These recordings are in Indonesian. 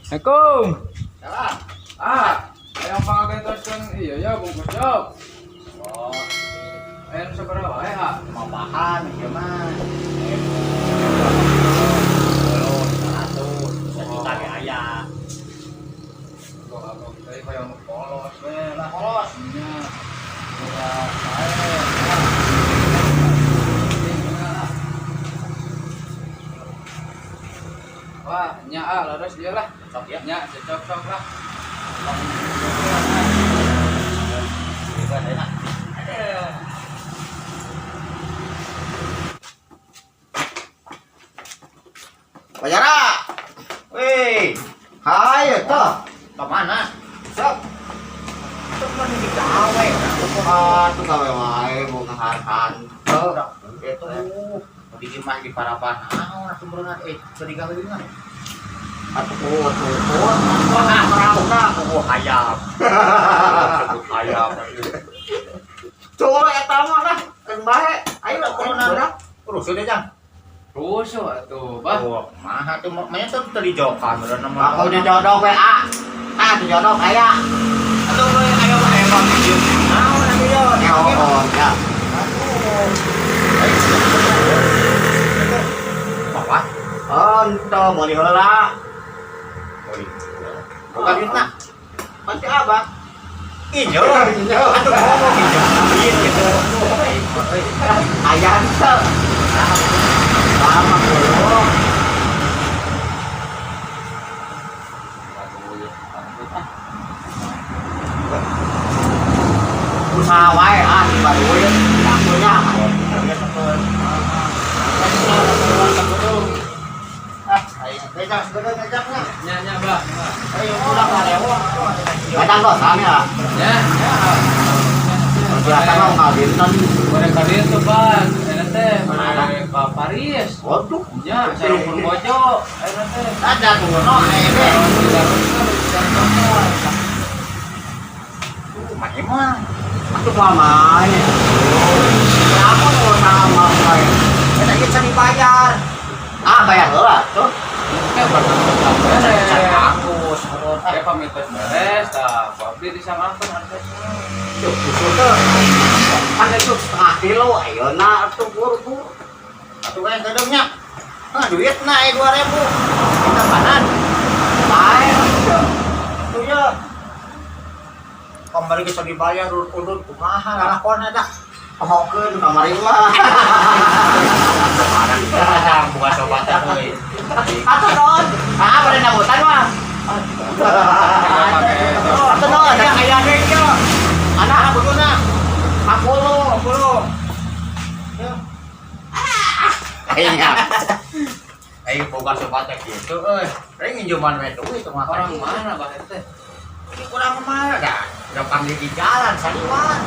Assalamualaikum. Salah. Ayang pangagentos iya ya bungkus jok. Oh, Ayang seberapa ya? mau bahan ya mah. Terus 100 sejuta ke ayah. Kok abang tadi kayak polos we lah. Polos. Iya. Wah, nya laras dia lah. Cocok ya. Nya cocok lah. Juga enak. Pak Jara. Wih. Hai, itu. Kemana? Sok. Teman di gawe. Tuh gawe wae mau ngaharkan. Tuh, itu bikin mah di parapan. Nah, sumberengan tadi gawe dengan. Tuh. Merauh hayam. Sebut hayam. Coba eta mah lah. Kan bae. Ayo corona. Terus sudah jam. Rusuh atuh, Bah. Oh, mah tuh mainnya tuh tadi jokan bener nama. Aku dijodoh WA. Dijodoh kaya. Aduh, ayo Bang video. Nah, video. Oh, ya. Bawa. Oh, ento mau diheula. Bukan fitnah. Pasti abah. Ijo. Aduh, ngomong ijo. Gitu. Ayam tuh. Lama dulu. Usaha wae tiba duit. Lakunya. Ngejak sebenarnya ngejaknya. Nya, Bah. Ayo pulang lah ya. Kadang dosan ya. Nya. Biasa mau ngabinten. Goreng kalian tuh, Bah. Enak teh, goreng ke Paris. Waduh. Nya, sarung bojo. Enak teh. Ada tuh no ayo. Macam Itu mamai. Kamu tuh sama main. kita bisa dibayar. Bayar heula tuh. Kayak pernah beres. Bagus. Kayak pamit beres, tah. Pabrik disamakan harga. Tuh, tuh. Kan itu setengah kilo, ayo na tuh buru-buru. Satu kayak gedungnya. Duit naik 2.000. Kita kanan. Baik. Tuh ya. Kembali bisa dibayar urut kumaha ngalakon ada. Hokeun kamari mah. Sekarang buka sobatan euy. Atuh non. Bade nabutan mah. Atuh non, ada aya ge ieu. Anak buduna. 10. Kayaknya. Ayo buka sobatan gitu euy. Reng nginjuman we duit teu Orang mana, Bah teh? Ini kurang mana dah. Gampang di jalan saliwan.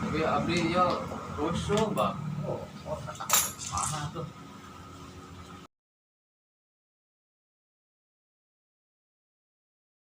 Tapi abdi yo rusuh, Bah. Oh, kata mana tuh?